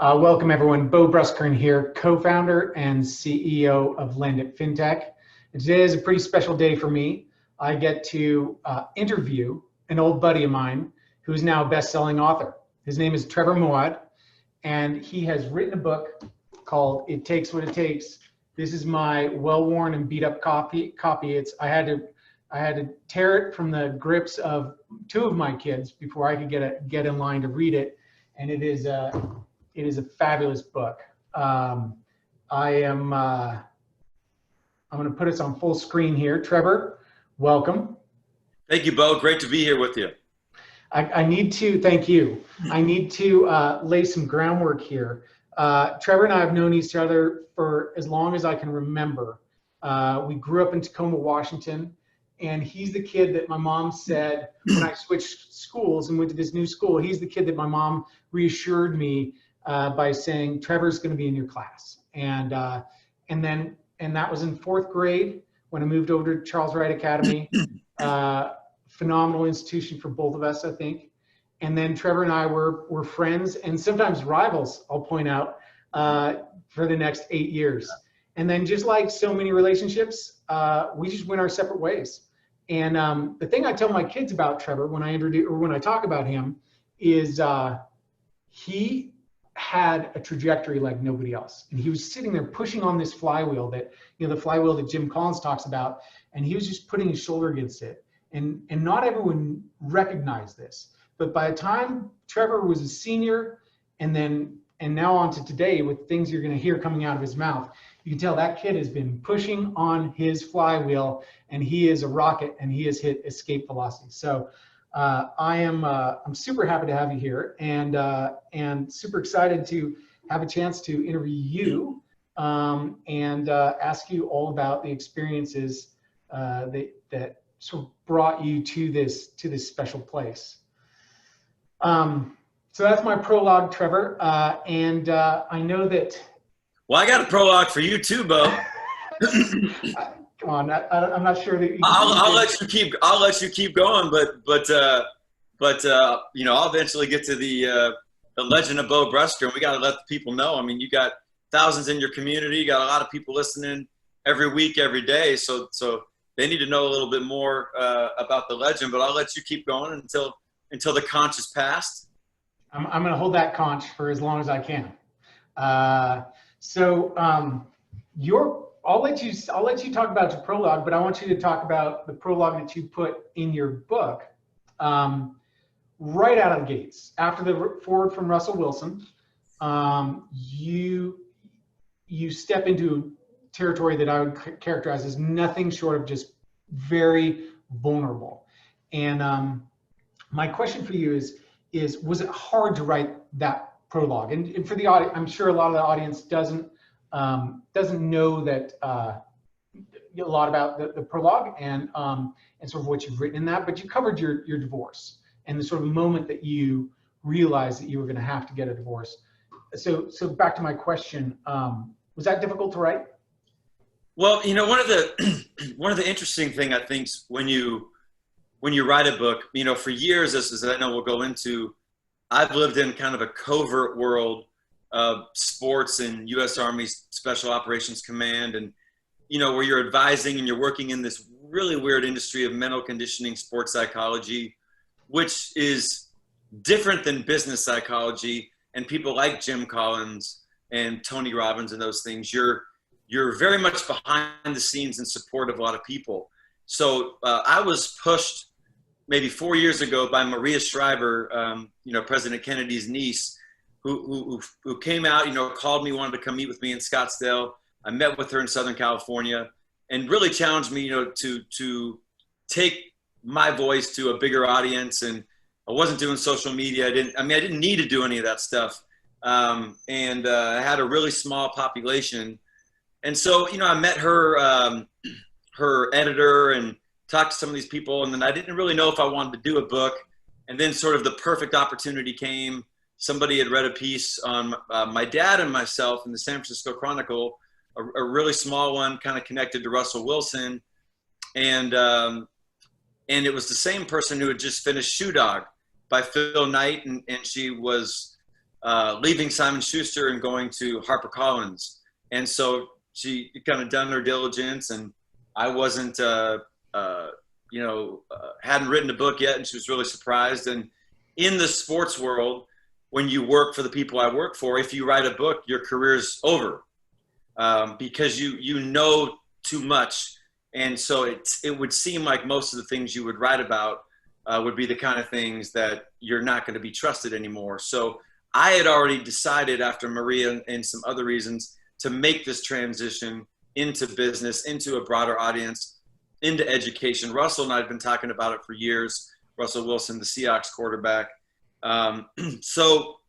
Welcome everyone. Bo Bruskern here, co-founder and CEO of Lend It FinTech. And today is a pretty special day for me. I get to interview an old buddy of mine who's now a best-selling author. His name is Trevor Moawad, and he has written a book called It Takes What It Takes. This is my well-worn and beat-up copy. I had to tear it from the grips of two of my kids before I could get in line to read it, and it is a fabulous book. I'm going to put us on full screen here. Trevor, welcome. Thank you, Bo. Great to be here with you. I need to thank you. I need to lay some groundwork here. Trevor and I have known each other for as long as I can remember. We grew up in Tacoma, Washington, and he's the kid that my mom said when I switched schools and went to this new school, he's the kid that my mom reassured me by saying, Trevor's going to be in your class. And that was in 4th grade when I moved over to Charles Wright Academy. Phenomenal institution for both of us, I think. And then Trevor and I were friends and sometimes rivals, I'll point out, for the next 8 years. And then just like so many relationships, we just went our separate ways. And the thing I tell my kids about Trevor when I talk about him is he had a trajectory like nobody else. And he was sitting there pushing on this flywheel that, the flywheel that Jim Collins talks about, and he was just putting his shoulder against it. And not everyone recognized this. But by the time Trevor was a senior and now on to today with things you're going to hear coming out of his mouth, you can tell that kid has been pushing on his flywheel, and he is a rocket, and he has hit escape velocity. So I'm super happy to have you here, and super excited to have a chance to interview you and ask you all about the experiences that sort of brought you to this special place. So that's my prologue, Trevor, and I know that. Well, I got a prologue for you too, Bo. Come on, I'm not sure that I'll let you keep going, but I'll eventually get to the legend of Bo Bruskern. We got to let the people know. I mean, you got thousands in your community. You got a lot of people listening every week, every day. So they need to know a little bit more about the legend. But I'll let you keep going until the conch is passed. I'm going to hold that conch for as long as I can. I'll let you talk about your prologue, but I want you to talk about the prologue that you put in your book right out of the gates. After the forward from Russell Wilson, you step into territory that I would characterize as nothing short of just very vulnerable. And my question for you is was it hard to write that prologue? And for the audience, I'm sure a lot of the audience doesn't know that a lot about the prologue and sort of what you've written in that, but you covered your divorce and the sort of moment that you realized that you were going to have to get a divorce. So back to my question, was that difficult to write? Well, one of the interesting thing I think when you write a book, for years, as I know we'll go into, I've lived in kind of a covert world of sports and U.S. Army Special Operations Command, and where you're advising and you're working in this really weird industry of mental conditioning, sports psychology, which is different than business psychology. And people like Jim Collins and Tony Robbins and those things, you're very much behind the scenes in support of a lot of people. So I was pushed maybe 4 years ago by Maria Shriver, President Kennedy's niece, who came out, called me, wanted to come meet with me in Scottsdale. I met with her in Southern California and really challenged me, to take my voice to a bigger audience. And I wasn't doing social media. I didn't need to do any of that stuff. I had a really small population. And so, I met her, her editor, and talked to some of these people. And then I didn't really know if I wanted to do a book. And then sort of the perfect opportunity came. Somebody had read a piece on my dad and myself in the San Francisco Chronicle, a really small one, kind of connected to Russell Wilson. And it was the same person who had just finished Shoe Dog by Phil Knight. And she was leaving Simon Schuster and going to HarperCollins. And so she kind of done her diligence, and I wasn't, hadn't written a book yet, and she was really surprised. And in the sports world, when you work for the people I work for, if you write a book, your career's over, because you know too much. And so it would seem like most of the things you would write about would be the kind of things that you're not going to be trusted anymore. So I had already decided, after Maria and some other reasons, to make this transition into business, into a broader audience, into education. Russell and I have been talking about it for years. Russell Wilson, the Seahawks quarterback. So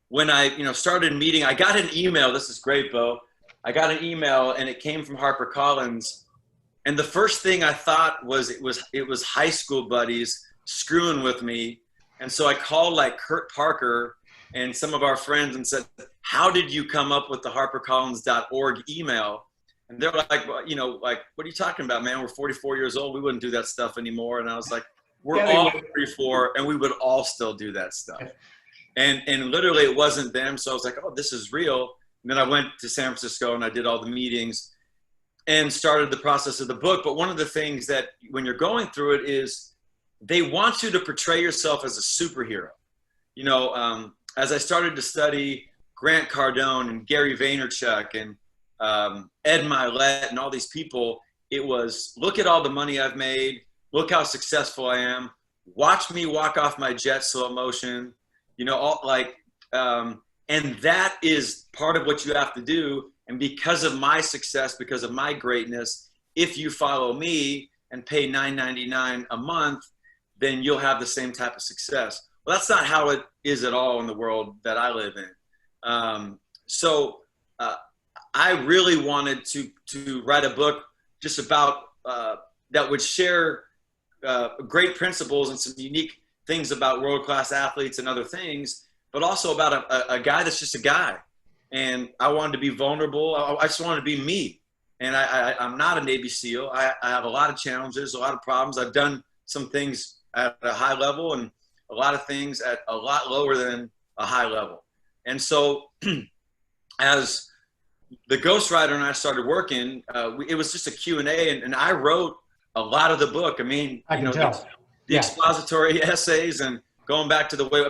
when I started meeting, I got an email. This is great, Bo. I got an email, and it came from HarperCollins. And the first thing I thought was it was high school buddies screwing with me. And so I called like Kurt Parker and some of our friends and said, "How did you come up with the HarperCollins.org email?" And they're like, "Well, what are you talking about, man? We're 44 years old. We wouldn't do that stuff anymore." And I was like, "We're all 44, and we would all still do that stuff." And literally it wasn't them. So I was like, "Oh, this is real." And then I went to San Francisco and I did all the meetings and started the process of the book. But one of the things that when you're going through it is they want you to portray yourself as a superhero. As I started to study Grant Cardone and Gary Vaynerchuk and Ed Milet and all these people, it was, look at all the money I've made. Look how successful I am. Watch me walk off my jet slow motion. And that is part of what you have to do. And because of my success, because of my greatness, if you follow me and pay $9.99 a month, then you'll have the same type of success. Well, that's not how it is at all in the world that I live in. So I really wanted to write a book just about that would share great principles and some unique things about world-class athletes and other things, but also about a guy that's just a guy. And I wanted to be vulnerable. I just wanted to be me. And I'm not a Navy SEAL. I have a lot of challenges, a lot of problems. I've done some things at a high level and a lot of things at a lot lower than a high level. And so as the ghostwriter and I started working, it was just a Q&A, and I wrote a lot of the book. I mean, the expository essays and going back to the way,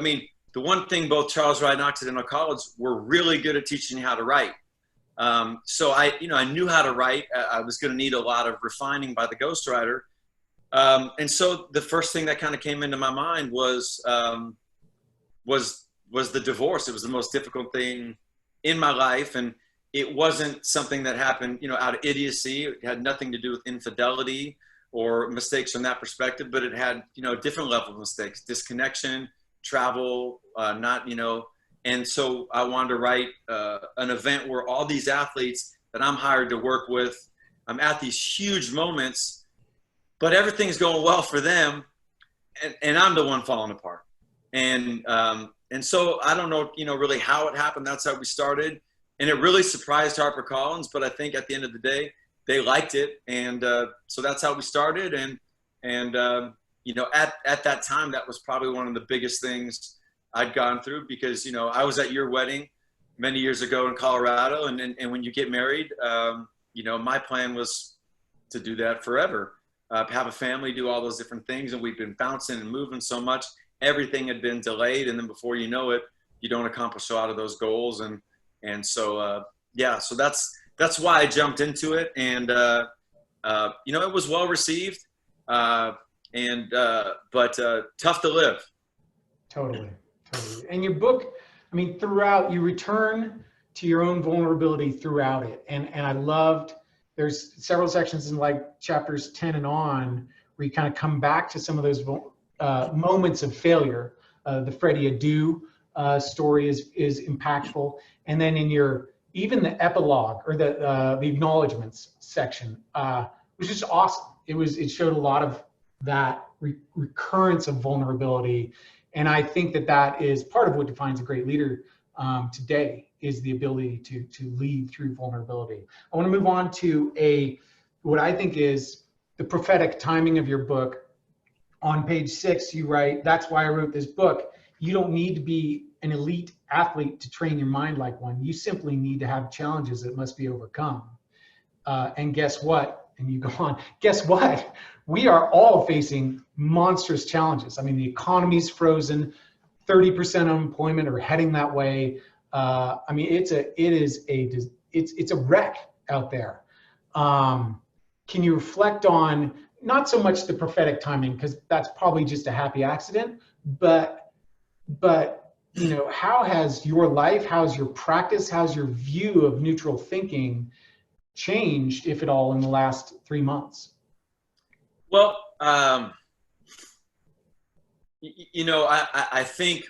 the one thing both Charles Wright and Occidental College were really good at teaching you how to write. So I knew how to write. I was going to need a lot of refining by the ghostwriter. And so the first thing that kind of came into my mind was the divorce. It was the most difficult thing in my life. And it wasn't something that happened, out of idiocy. It had nothing to do with infidelity or mistakes from that perspective, but it had, a different level of mistakes, disconnection, travel, and so I wanted to write an event where all these athletes that I'm hired to work with, I'm at these huge moments, but everything's going well for them, and I'm the one falling apart. And so I don't know, really how it happened. That's how we started, and it really surprised HarperCollins. But I think at the end of the day, they liked it, and so that's how we started. And at that time, that was probably one of the biggest things I'd gone through, because, I was at your wedding many years ago in Colorado. And when you get married, my plan was to do that forever, have a family, do all those different things. And we've been bouncing and moving so much. Everything had been delayed. And then before you know it, you don't accomplish a lot of those goals. And so, so that's why I jumped into it. And, it was well received. But tough to live. Totally. And your book, throughout, you return to your own vulnerability throughout it. And I loved, there's several sections in like chapters 10 and on where you kind of come back to some of those moments of failure. The Freddie Adu story is impactful. And then even the epilogue or the acknowledgements section was just awesome. It showed a lot of that recurrence of vulnerability. And I think that is part of what defines a great leader today, is the ability to lead through vulnerability. I want to move on to what I think is the prophetic timing of your book. On page 6, you write, "That's why I wrote this book. You don't need to be an elite athlete to train your mind like one. You simply need to have challenges that must be overcome. And guess what? And you go on, guess what? We are all facing monstrous challenges. I mean, the economy's frozen, 30% unemployment or heading that way. I mean, it's a wreck out there. Can you reflect on not so much the prophetic timing, because that's probably just a happy accident, but you know, how has your life, how's your practice, how's your view of neutral thinking changed, if at all, in the last 3 months? Well, you know, I think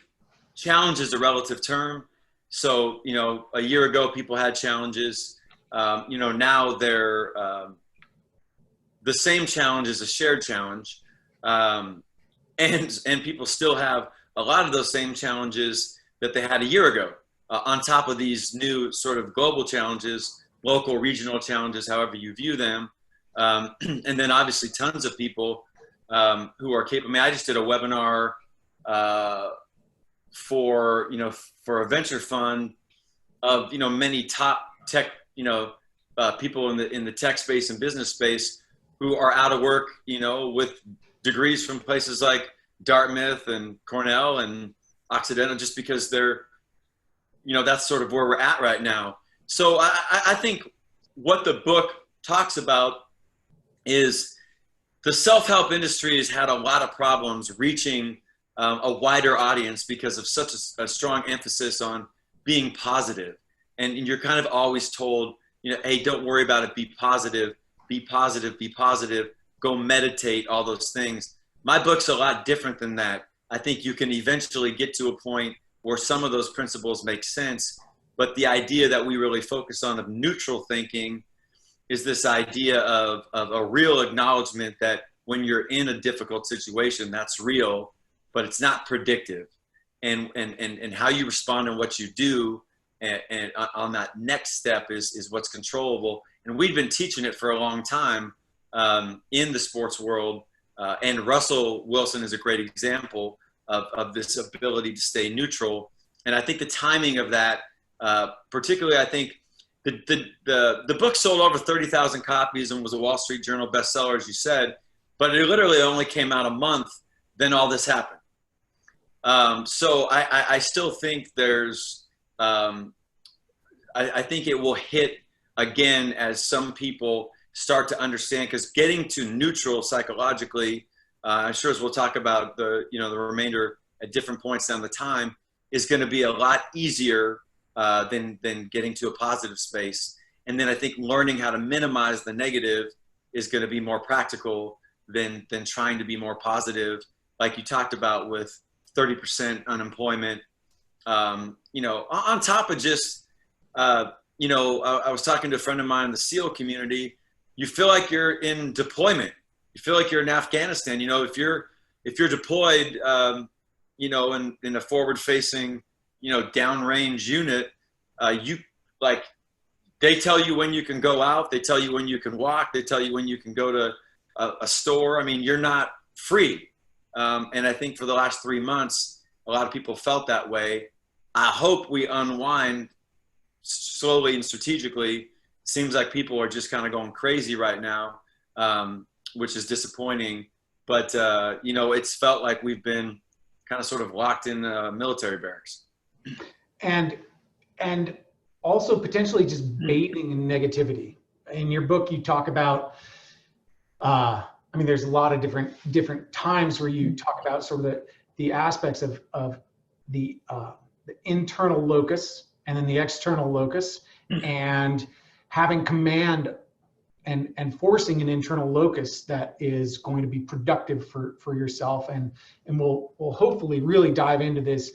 challenge is a relative term. So, you know, a year ago, people had challenges. You know, now they're the same challenge is a shared challenge. And people still have a lot of those same challenges that they had a year ago, on top of these new sort of global challenges, local, regional challenges, however you view them. And then obviously tons of people who are capable. I mean, I just did a webinar for a venture fund of, you know, many top tech, you know, people in the tech space and business space who are out of work, you know, with degrees from places like Dartmouth and Cornell and Occidental, just because they're, you know, that's sort of where we're at right now. So I think what the book talks about is the self-help industry has had a lot of problems reaching a wider audience because of such a strong emphasis on being positive. And you're kind of always told, you know, hey, don't worry about it, be positive, be positive, be positive, go meditate, all those things. My book's a lot different than that. I think you can eventually get to a point where some of those principles make sense, but the idea that we really focus on of neutral thinking is this idea of a real acknowledgement that when you're in a difficult situation, that's real, but it's not predictive. And how you respond and what you do and on that next step is what's controllable. And we've been teaching it for a long time in the sports world. And Russell Wilson is a great example of this ability to stay neutral. And I think the timing of that, particularly, I think the book sold over 30,000 copies and was a Wall Street Journal bestseller, as you said, but it literally only came out a month, then all this happened. So I still think there's, I think it will hit again as some people start to understand, because getting to neutral psychologically, I'm sure as we'll talk about the remainder at different points down the time, is going to be a lot easier than getting to a positive space. And then I think learning how to minimize the negative is going to be more practical than trying to be more positive, like you talked about with 30% unemployment. You know, on top of just, you know, I was talking to a friend of mine in the SEAL community. You feel like you're in deployment. You feel like you're in Afghanistan. You know, if you're deployed, you know, in a forward-facing, you know, downrange unit, you like, they tell you when you can go out. They tell you when you can walk. They tell you when you can go to a store. I mean, you're not free. And I think for the last 3 months, a lot of people felt that way. I hope we unwind slowly and strategically. Seems like people are just kind of going crazy right now, which is disappointing. But, you know, it's felt like we've been kind of sort of locked in military barracks. And also potentially just bathing in negativity. In your book, you talk about, I mean, there's a lot of different times where you talk about sort of the aspects of the internal locus and then the external locus, and having command and forcing an internal locus that is going to be productive for yourself. And we'll hopefully really dive into this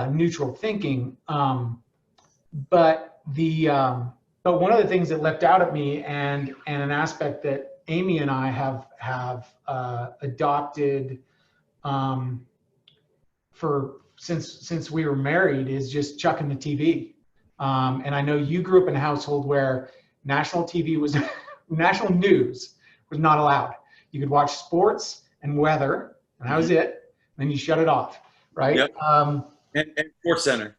neutral thinking. But one of the things that leapt out at me, and an aspect that Amy and I have adopted since we were married, is just chucking the TV. And I know you grew up in a household where national TV was national news was not allowed. You could watch sports and weather, and that was it. And then you shut it off, right? Yep. and Sports Center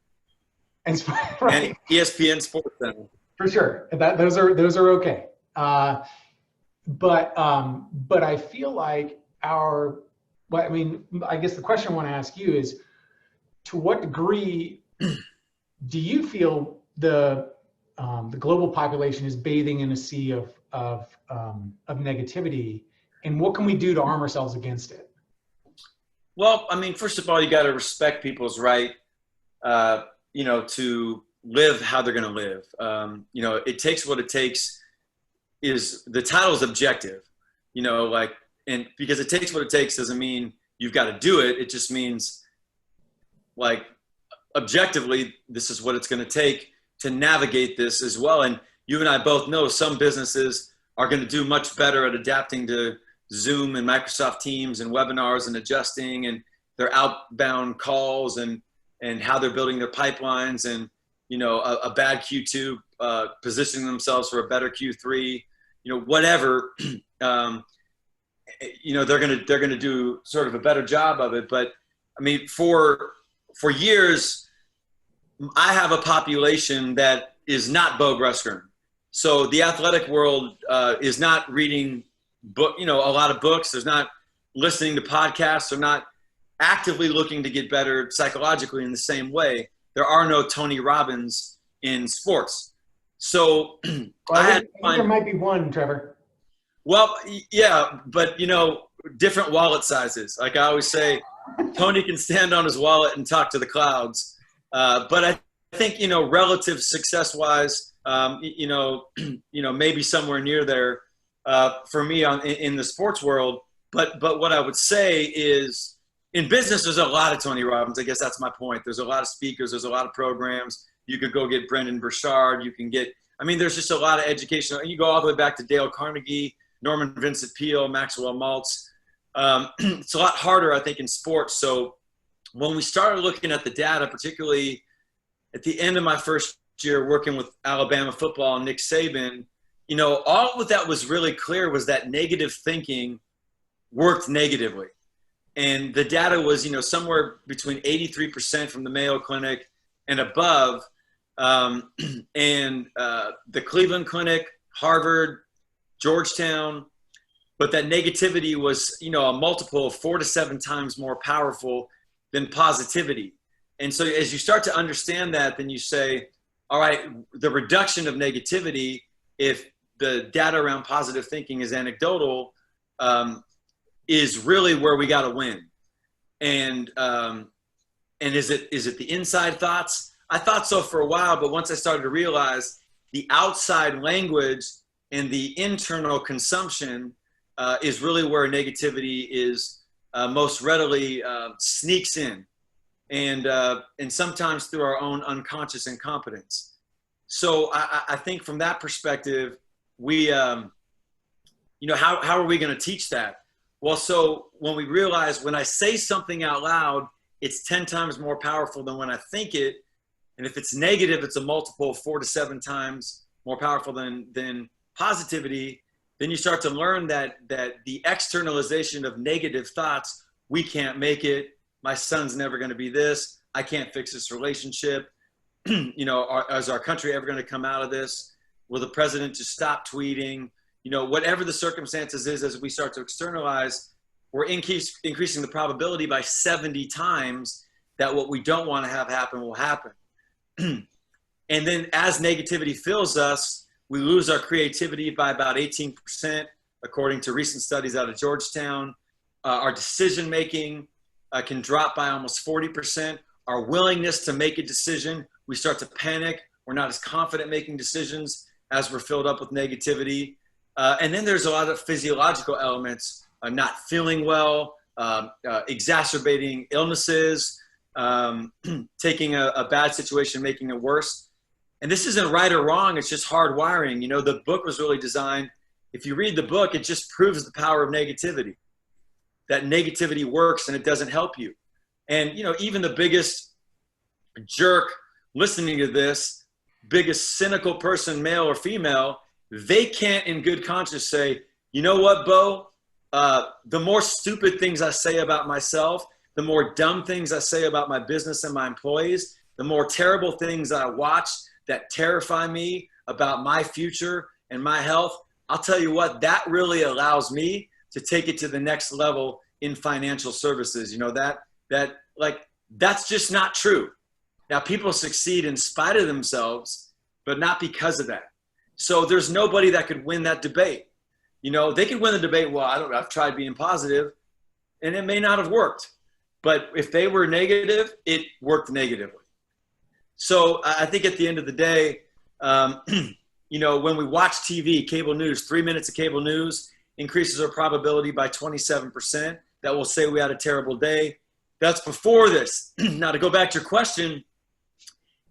And right. and ESPN Sports Center. For sure. Those are okay. But I feel like I mean, I guess the question I want to ask you is, to what degree do you feel the global population is bathing in a sea of negativity, and what can we do to arm ourselves against it? Well, I mean, first of all, you got to respect people's right, to live how they're going to live. It takes what it takes. Is the title is objective, and because it takes what it takes doesn't mean you've got to do it. It just means, like, objectively, this is what it's going to take to navigate this as well. And you and I both know some businesses are going to do much better at adapting to Zoom and Microsoft Teams and webinars and adjusting and their outbound calls and how they're building their pipelines, and a bad Q2 positioning themselves for a better Q3, whatever. They're gonna do sort of a better job of it. But I mean, for years, I have a population that is not Bo Grusker. So the athletic world is not reading a lot of books. There's not listening to podcasts. They're not actively looking to get better psychologically in the same way. There are no Tony Robbins in sports. So I think there might be one, Trevor. Well, yeah, but different wallet sizes. Like I always say, Tony can stand on his wallet and talk to the clouds. But I think, relative success-wise, maybe somewhere near there for me in the sports world. But what I would say is, in business, there's a lot of Tony Robbins. I guess that's my point. There's a lot of speakers. There's a lot of programs. You could go get Brendan Burchard. You can get, there's just a lot of educational. And you go all the way back to Dale Carnegie, Norman Vincent Peale, Maxwell Maltz. It's a lot harder, I think, in sports. So when we started looking at the data, particularly at the end of my first year working with Alabama football and Nick Saban, all of that was really clear was that negative thinking worked negatively. And the data was, somewhere between 83% from the Mayo Clinic and above. And the Cleveland Clinic, Harvard, Georgetown, but that negativity was, a multiple of 4 to 7 times more powerful than positivity. And so as you start to understand that, then you say, all right, the reduction of negativity, if the data around positive thinking is anecdotal, is really where we got to win. And is it the inside thoughts? I thought so for a while, but once I started to realize the outside language and the internal consumption is really where negativity is most readily sneaks in, and sometimes through our own unconscious incompetence. So I think from that perspective, we, how are we going to teach that? Well, so when we realize when I say something out loud, it's 10 times more powerful than when I think it. And if it's negative, it's a multiple of 4 to 7 times more powerful than positivity. Then you start to learn that the externalization of negative thoughts, we can't make it. My son's never going to be this. I can't fix this relationship. Is our country ever going to come out of this? Will the president just stop tweeting? Whatever the circumstances is, as we start to externalize, we're increasing the probability by 70 times that what we don't want to have happen will happen. And then as negativity fills us, we lose our creativity by about 18%, according to recent studies out of Georgetown. Our decision-making can drop by almost 40%. Our willingness to make a decision, we start to panic. We're not as confident making decisions as we're filled up with negativity. And then there's a lot of physiological elements, not feeling well, exacerbating illnesses, taking a bad situation, making it worse. And this isn't right or wrong. It's just hard wiring. The book was really designed. If you read the book, it just proves the power of negativity, that negativity works and it doesn't help you. And, even the biggest jerk listening to this, biggest cynical person, male or female, they can't in good conscience say, you know what, Bo, the more stupid things I say about myself, the more dumb things I say about my business and my employees, the more terrible things I watch that terrify me about my future and my health, I'll tell you what, that really allows me to take it to the next level in financial services. You know, that's just not true. Now, people succeed in spite of themselves, but not because of that. So there's nobody that could win that debate. You know, they could win the debate. Well, I've tried being positive and it may not have worked, but if they were negative, it worked negatively. So I think at the end of the day, you know, when we watch TV, cable news, 3 minutes of cable news increases our probability by 27%. That will say we had a terrible day. That's before this. Now, to go back to your question,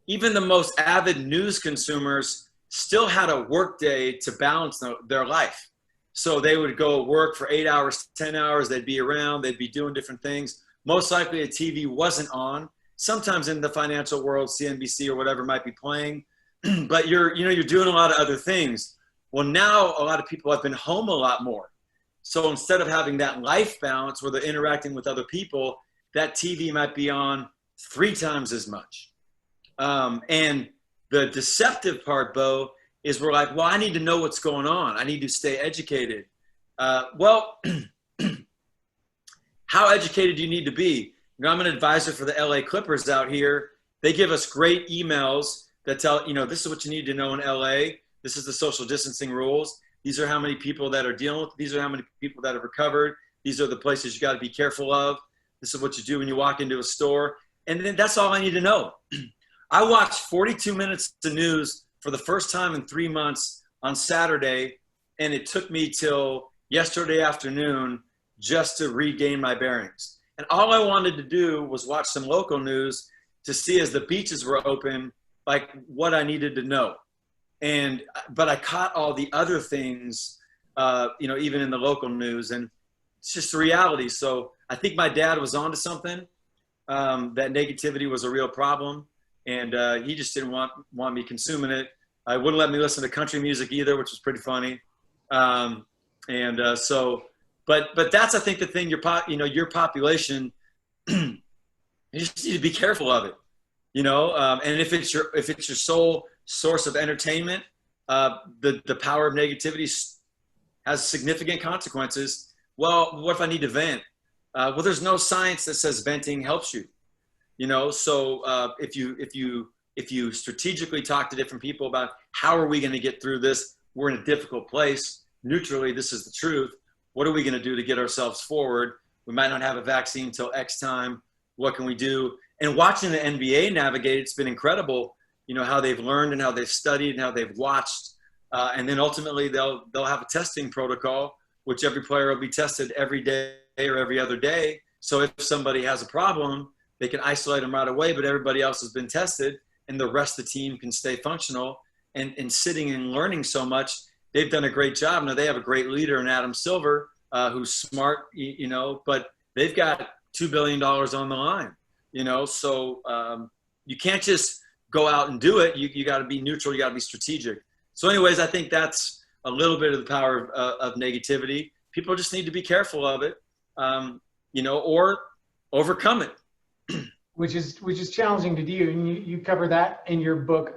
even the most avid news consumers still had a work day to balance their life. So they would go work for 8 hours, 10 hours. They'd be around. They'd be doing different things. Most likely, a TV wasn't on. Sometimes in the financial world, CNBC or whatever might be playing, but you're doing a lot of other things. Well, now a lot of people have been home a lot more. So instead of having that life balance where they're interacting with other people, that TV might be on 3 times as much. And the deceptive part, Bo, is we're like, well, I need to know what's going on. I need to stay educated. Well, how educated do you need to be? You know, I'm an advisor for the LA Clippers out here. They give us great emails that tell, you know, this is what you need to know in LA. This is the social distancing rules. These are how many people that are dealing with. These are how many people that have recovered. These are the places you got to be careful of. This is what you do when you walk into a store. And then that's all I need to know. I watched 42 minutes of news for the first time in 3 months on Saturday, and it took me till yesterday afternoon just to regain my bearings. And all I wanted to do was watch some local news to see, as the beaches were open, like what I needed to know. But I caught all the other things, you know, even in the local news, and it's just the reality. So I think my dad was onto something, that negativity was a real problem. And he just didn't want me consuming it. I wouldn't let me listen to country music either, which was pretty funny. But that's, I think, the thing. Your population, you just need to be careful of it. You know, and if it's your sole source of entertainment, the power of negativity has significant consequences. Well, what if I need to vent? Well, there's no science that says venting helps you. You know, so if you strategically talk to different people about how are we going to get through this, we're in a difficult place. Neutrally, this is the truth. What are we going to do to get ourselves forward? We might not have a vaccine until X time. What can we do? And watching the NBA navigate, it's been incredible. You know, how they've learned and how they've studied and how they've watched. And then ultimately they'll have a testing protocol, which every player will be tested every day or every other day. So if somebody has a problem, they can isolate them right away, but everybody else has been tested and the rest of the team can stay functional. And sitting and learning so much, they've done a great job. Now they have a great leader in Adam Silver, who's smart, you know, but they've got $2 billion on the line, you know, so you can't just go out and do it. You got to be neutral. You got to be strategic. So anyways, I think that's a little bit of the power of negativity. People just need to be careful of it, you know, or overcome it. Which is challenging to do, and you cover that in your book.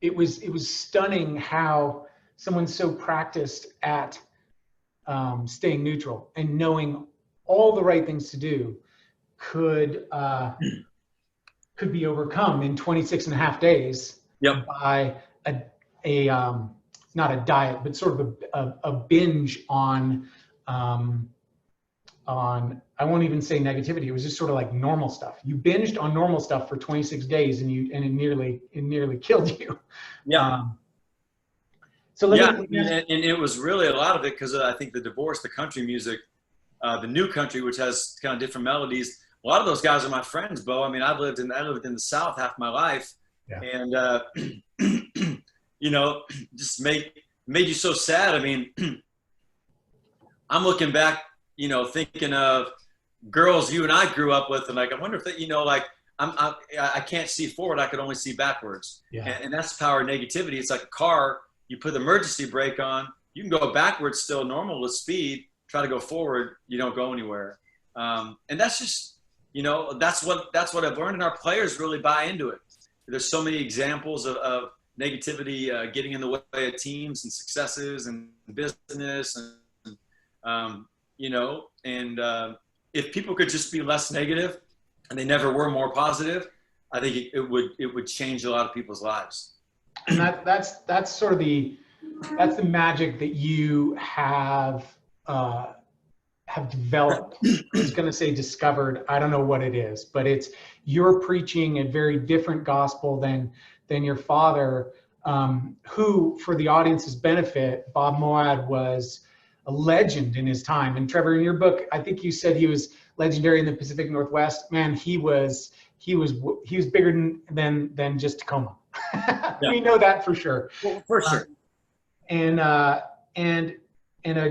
It was stunning how someone so practiced at staying neutral and knowing all the right things to do could be overcome in 26 and a half days. Yep. By not a diet, but sort of a binge on I won't even say negativity. It was just sort of like normal stuff. You binged on normal stuff for 26 days and it nearly killed you. Yeah. And it was really a lot of it because I think the divorce, the country music, the new country, which has kind of different melodies. A lot of those guys are my friends, Bo. I mean, I lived in the South half my life, and you know, just made you so sad. I mean, I'm looking back, you know, thinking of girls you and I grew up with, and like, I wonder if that, you know, like I can't see forward, I could only see backwards. Yeah. And that's the power of negativity. It's like a car, you put the emergency brake on, you can go backwards still normal with speed, try to go forward, you don't go anywhere. And that's just, that's what I've learned, and our players really buy into it. There's so many examples of negativity getting in the way of teams and successes and business, and if people could just be less negative and they never were more positive, I think it would change a lot of people's lives. And that's sort of the magic that you have developed. I was going to say discovered. I don't know what it is, but you're preaching a very different gospel than your father, who, for the audience's benefit, Bob Moawad was a legend in his time. And Trevor, in your book, I think you said he was legendary in the Pacific Northwest. Man, he was bigger than just Tacoma. Yeah. We know that for sure. Well, for sure.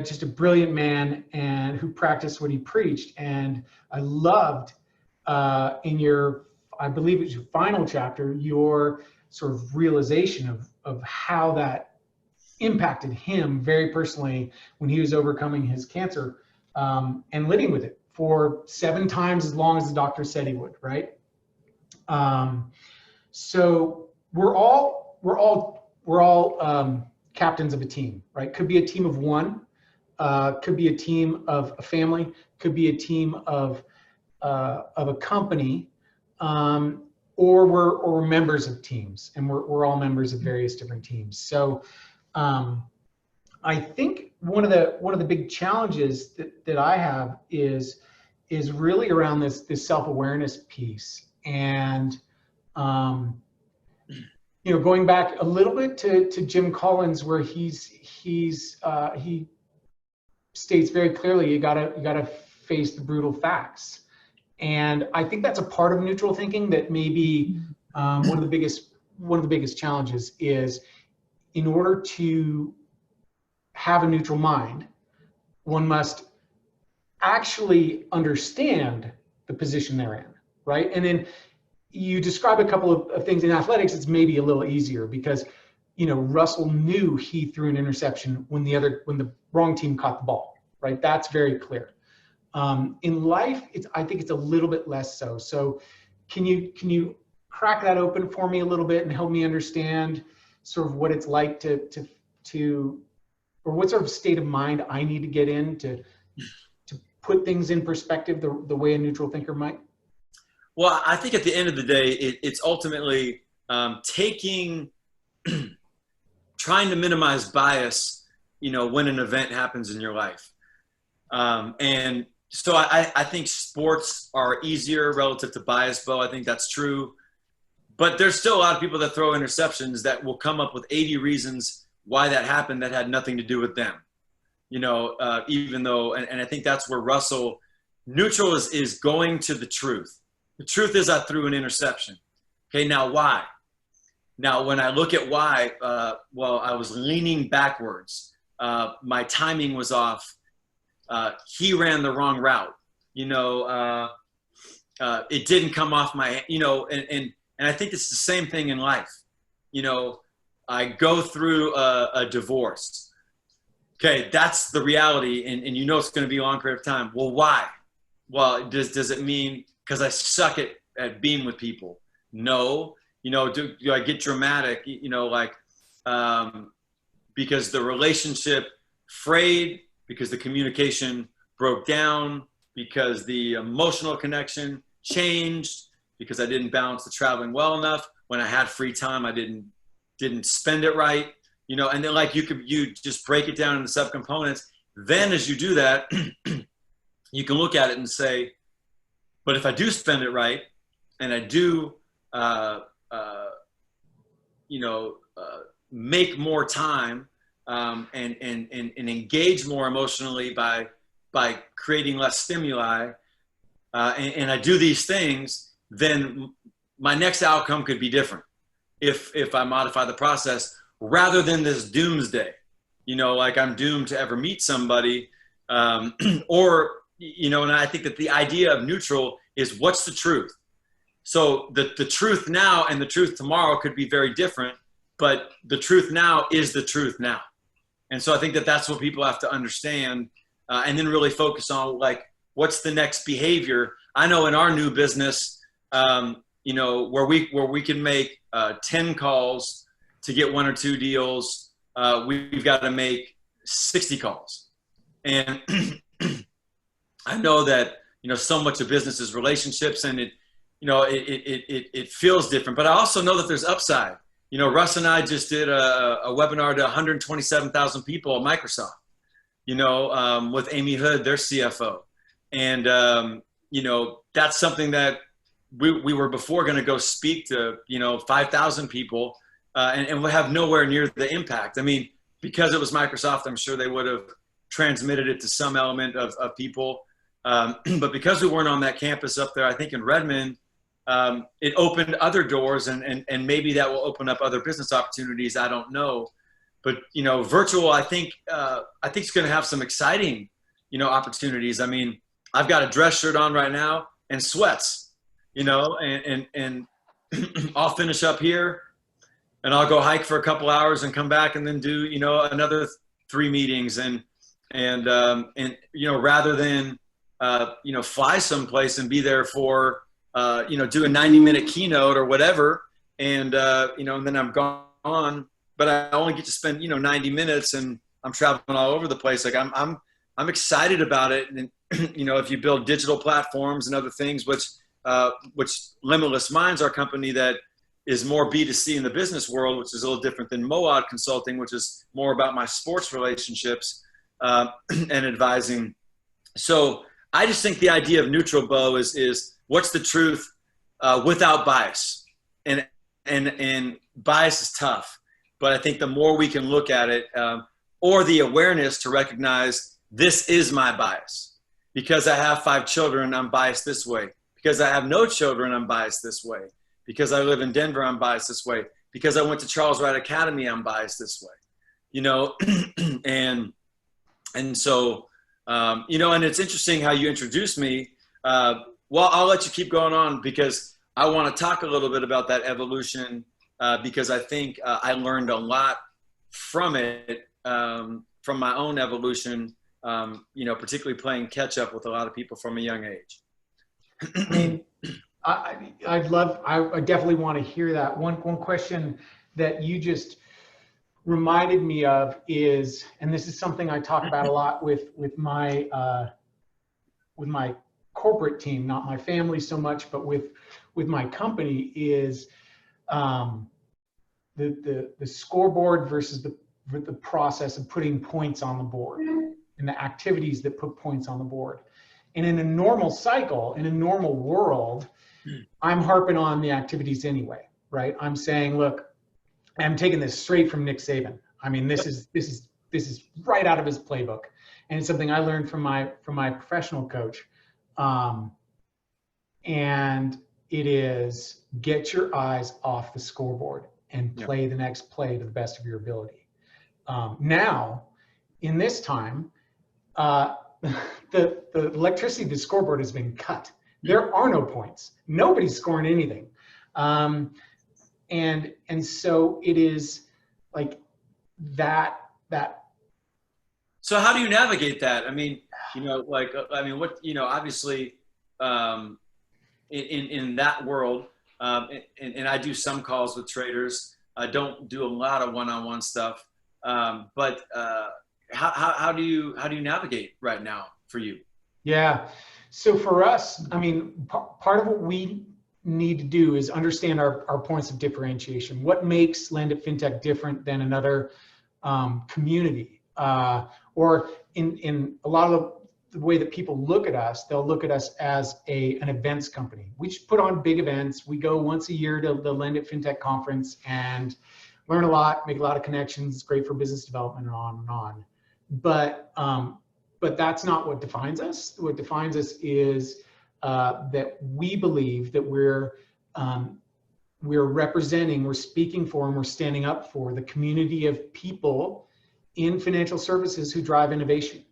Just a brilliant man, and who practiced what he preached. And I loved in your, I believe it's your final chapter, your sort of realization of how that impacted him very personally when he was overcoming his cancer, and living with it for 7 times as long as the doctor said he would, right? So we're all captains of a team, right? Could be a team of one, could be a team of a family, could be a team of a company, or we're members of teams, and we're all members of various different teams. So I think one of the big challenges that I have is really around this self-awareness piece. And going back a little bit to Jim Collins, where he states very clearly, you gotta face the brutal facts. And I think that's a part of neutral thinking that may be one of the biggest challenges is, in order to have a neutral mind, one must actually understand the position they're in, right? And then you describe a couple of things in athletics. It's maybe a little easier because, Russell knew he threw an interception when the wrong team caught the ball, right? That's very clear. In life, I think it's a little bit less so. So can you crack that open for me a little bit and help me understand sort of what it's like or what sort of state of mind I need to get in to put things in perspective the way a neutral thinker might? Well, I think at the end of the day, it's ultimately trying to minimize bias, when an event happens in your life. And so I think sports are easier relative to bias, Bo. I think that's true. But there's still a lot of people that throw interceptions that will come up with 80 reasons why that happened that had nothing to do with them. Even though, and I think that's where neutral is going to the truth. The truth is I threw an interception. Okay, now why? Now, when I look at why, I was leaning backwards. My timing was off. He ran the wrong route. It didn't come off my, and I think it's the same thing in life. I go through a divorce. Okay, that's the reality, and it's going to be a long period of time. Well, why? Well, does it mean because I suck at being with people? No. Do I get dramatic? Because the relationship frayed, because the communication broke down, because the emotional connection changed, because I didn't balance the traveling well enough. When I had free time, I didn't spend it right. And then you just break it down into subcomponents. Then as you do that, you can look at it and say, but if I do spend it right, and I do, make more time, and engage more emotionally by creating less stimuli, and I do these things, then my next outcome could be different if I modify the process rather than this doomsday, I'm doomed to ever meet somebody, or, and I think that the idea of neutral is what's the truth. So the truth now and the truth tomorrow could be very different, but the truth now is the truth now. And so I think that that's what people have to understand. and then really focus on like, what's the next behavior? I know in our new business, you know, where we can make 10 calls to get 1 or 2 deals, we've got to make 60 calls. And I know that, you know, so much of business is relationships, and it feels different, but I also know that there's upside. You know, Russ and I just did a webinar to 127,000 people at Microsoft, you know, with Amy Hood, their CFO. And, you know, that's something that we were before going to go speak to, you know, 5,000 people, and we'll have nowhere near the impact. I mean, because it was Microsoft, I'm sure they would have transmitted it to some element of people. But because we weren't on that campus up there, I think in Redmond, it opened other doors, and maybe that will open up other business opportunities. I don't know. But, you know, virtual, I think it's going to have some exciting, you know, opportunities. I mean, I've got a dress shirt on right now and sweats, you know, and I'll finish up here and I'll go hike for a couple hours and come back and then do, you know, another 3 meetings and you know, rather than, you know, fly someplace and be there for, you know, do a 90-minute keynote or whatever. And, you know, and then I'm gone, but I only get to spend, you know, 90 minutes and I'm traveling all over the place. Like I'm excited about it. And, you know, if you build digital platforms and other things, which Limitless Minds, our company that is more B2C in the business world, which is a little different than Moawad Consulting, which is more about my sports relationships and advising. So I just think the idea of neutral, Bo, is what's the truth without bias, and bias is tough, but I think the more we can look at it, or the awareness to recognize this is my bias. Because I have 5 children, I'm biased this way. Because I have no children, I'm biased this way. Because I live in Denver, I'm biased this way. Because I went to Charles Wright Academy, I'm biased this way. You know, and so, you know, and it's interesting how you introduced me. Well, I'll let you keep going on because I want to talk a little bit about that evolution because I think I learned a lot from it, from my own evolution. You know, particularly playing catch up with a lot of people from a young age. I mean, I definitely want to hear that. One question that you just reminded me of is, and this is something I talk about a lot with my corporate team, not my family so much, but with my company, is the scoreboard versus the process of putting points on the board and the activities that put points on the board. And in a normal cycle, in a normal world, I'm harping on the activities anyway, right? I'm saying, look, I'm taking this straight from Nick Saban. I mean, this is right out of his playbook, and it's something I learned from my professional coach. And it is get your eyes off the scoreboard and play the next play to the best of your ability. Now, in this time, the electricity of the scoreboard has been cut. There are no points. Nobody's scoring anything. And so it is like that. So how do you navigate that? I mean, you know, like, I mean, what, you know, obviously in that world, and I do some calls with traders. I don't do a lot of one-on-one stuff. But how do you navigate right now for you? Yeah. So for us, I mean, part of what we need to do is understand our points of differentiation. What makes Land It FinTech different than another community? Or in a lot of the way that people look at us, they'll look at us as an events company. We just put on big events. We go once a year to the Land It FinTech conference and learn a lot, make a lot of connections. It's great for business development and on and on. But that's not what defines us. What defines us is that we believe that we're representing, we're speaking for, and we're standing up for the community of people in financial services who drive innovation.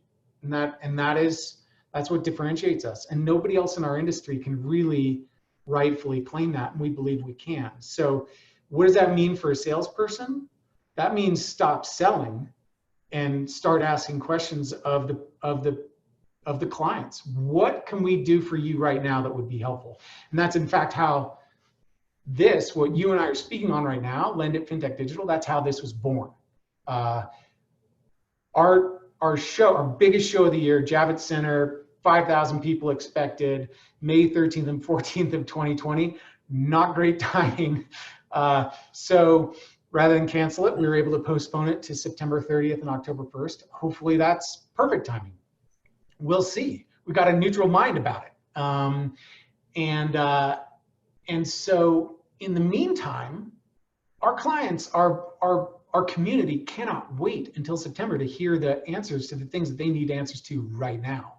And that's what differentiates us. And nobody else in our industry can really rightfully claim that, and we believe we can. So what does that mean for a salesperson? That means stop selling and start asking questions of the clients. What can we do for you right now that would be helpful? And that's in fact how what you and I are speaking on right now, Lend It FinTech Digital, that's how this was born. Our show, our biggest show of the year, Javits Center, 5,000 people expected, May 13th and 14th of 2020. Not great timing. So rather than cancel it, we were able to postpone it to September 30th and October 1st. Hopefully that's perfect timing. We'll see. We've got a neutral mind about it. And so in the meantime, our clients, our community cannot wait until September to hear the answers to the things that they need answers to right now.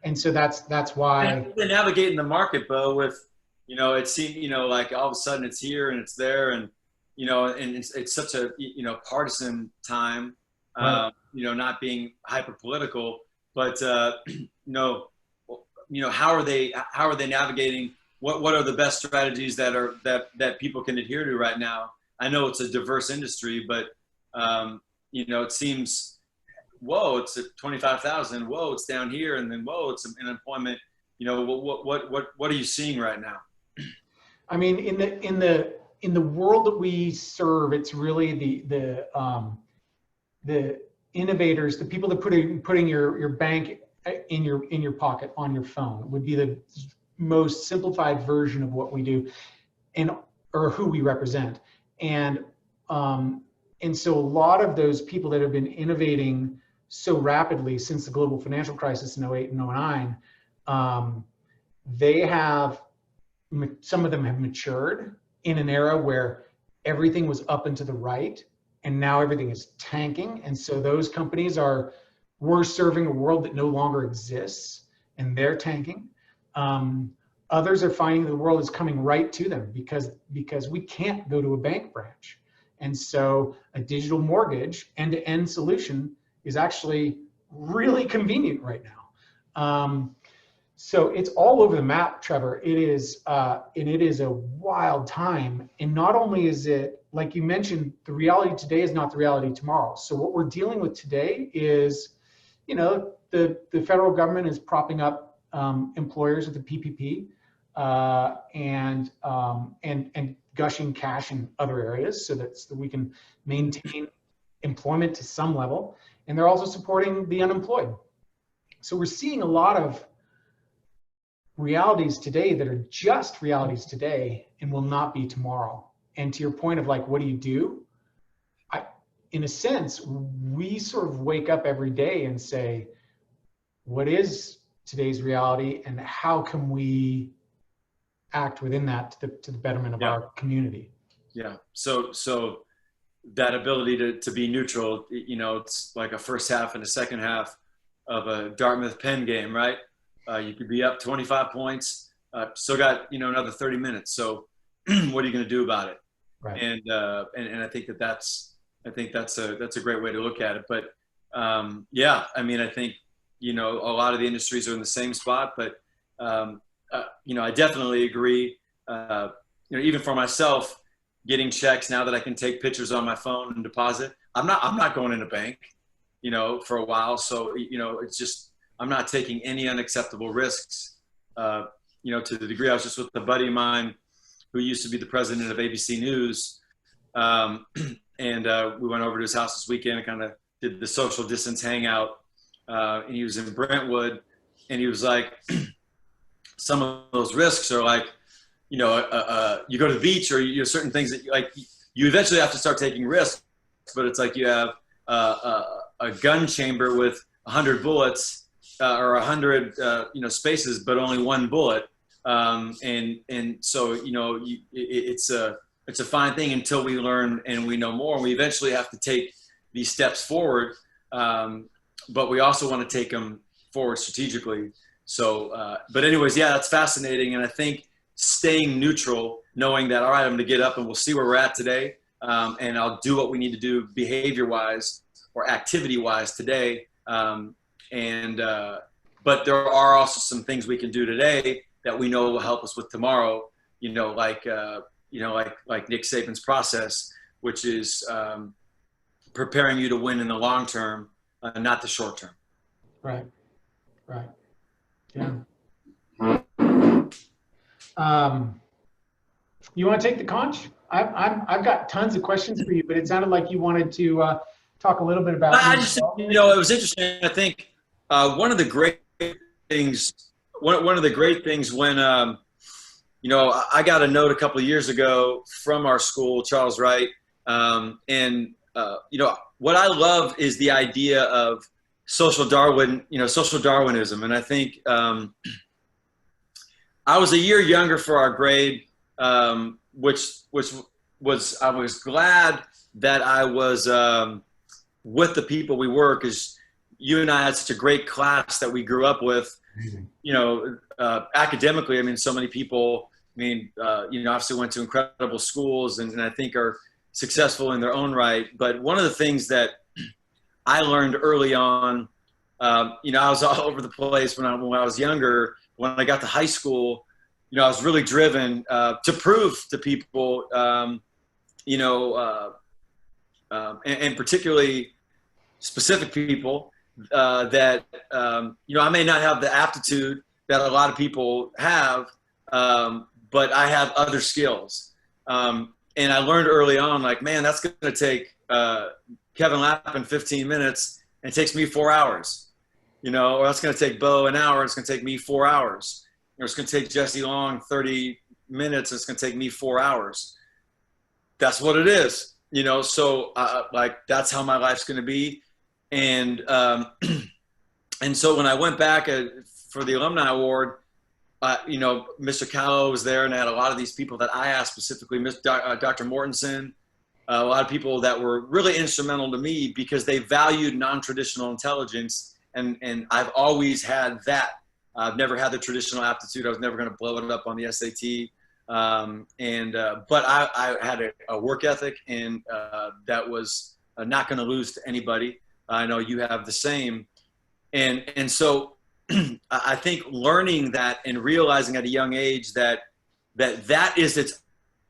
And so that's why they're navigating the market, Bo, with, it seemed, like all of a sudden it's here and it's there, and, and it's such a, partisan time, right. Not being hyper political, but, how are they navigating? What are the best strategies that people can adhere to right now? I know it's a diverse industry, but it seems, whoa, it's at 25,000. Whoa, it's down here, and then whoa, it's unemployment. What are you seeing right now? I mean, in the world that we serve, it's really the innovators, the people that putting your bank in your pocket on your phone would be the most simplified version of what we do, or who we represent. And so a lot of those people that have been innovating so rapidly since the global financial crisis in 08 and 09, some of them have matured in an era where everything was up and to the right, and now everything is tanking. And so those companies we're serving a world that no longer exists, and they're tanking. Others are finding the world is coming right to them because we can't go to a bank branch. And so a digital mortgage end-to-end solution is actually really convenient right now. So it's all over the map, Trevor. It is a wild time. And not only is it, like you mentioned, the reality today is not the reality tomorrow. So what we're dealing with today is, the federal government is propping up employers with the PPP. And gushing cash in other areas so that we can maintain employment to some level. And they're also supporting the unemployed. So we're seeing a lot of realities today that are just realities today and will not be tomorrow. And to your point of like, what do you do? In a sense, we sort of wake up every day and say, what is today's reality and how can we act within that to the betterment of our community? Yeah. So that ability to be neutral, it's like a first half and a second half of a Dartmouth Penn game, right? You could be up 25 points, still got, another 30 minutes. So what are you going to do about it? Right. And I think that's a great way to look at it. But yeah, I mean, I think, a lot of the industries are in the same spot, but I definitely agree. Even for myself, getting checks now that I can take pictures on my phone and deposit, I'm not going in a bank, for a while. So, it's just, I'm not taking any unacceptable risks, to the degree. I was just with a buddy of mine who used to be the president of ABC News. And we went over to his house this weekend and kind of did the social distance hangout. And he was in Brentwood, and he was like, some of those risks are like, you go to the beach or certain things that you eventually have to start taking risks, but it's like you have a gun chamber with 100 bullets or 100 spaces, but only one bullet. And so, it's a fine thing until we learn and we know more, and we eventually have to take these steps forward. But we also want to take them forward strategically. So, but anyways, yeah, that's fascinating. And I think staying neutral, knowing that, all right, I'm going to get up and we'll see where we're at today. And I'll do what we need to do behavior wise or activity wise today. But there are also some things we can do today that we know will help us with tomorrow, like Nick Saban's process, which is, preparing you to win in the long term, not the short term. Right. Right. Yeah. You want to take the conch? I've got tons of questions for you, but it sounded like you wanted to talk a little bit about. I just, you know, it was interesting. I think one of the great things, one of the great things when, you know, I got a note a couple of years ago from our school, Charles Wright, and you know, what I love is the idea of social Darwinism, and I think I was a year younger for our grade, which was I was glad that I was with the people we were, because you and I had such a great class that we grew up with. You know, academically, I mean, so many people. I mean, you know, obviously went to incredible schools, and I think are successful in their own right. But one of the things that I learned early on, you know, I was all over the place when I was younger. When I got to high school, you know, I was really driven to prove to people, you know, and particularly specific people, that, you know, I may not have the aptitude that a lot of people have, but I have other skills. And I learned early on, like, man, that's going to take Kevin Lappin 15 minutes, and it takes me 4 hours, you know, or that's going to take Bo an hour. It's going to take me 4 hours. Or it's going to take Jesse Long 30 minutes. It's going to take me 4 hours. That's what it is, you know? So like, that's how my life's going to be. And, and so when I went back for the Alumni Award, you know, Mr. Callow was there, and I had a lot of these people that I asked specifically, Dr. Mortensen, a lot of people that were really instrumental to me because they valued non-traditional intelligence. And I've always had that. I've never had the traditional aptitude. I was never going to blow it up on the SAT. But I had a work ethic, and that was not going to lose to anybody. I know you have the same. And so I think learning that and realizing at a young age that is its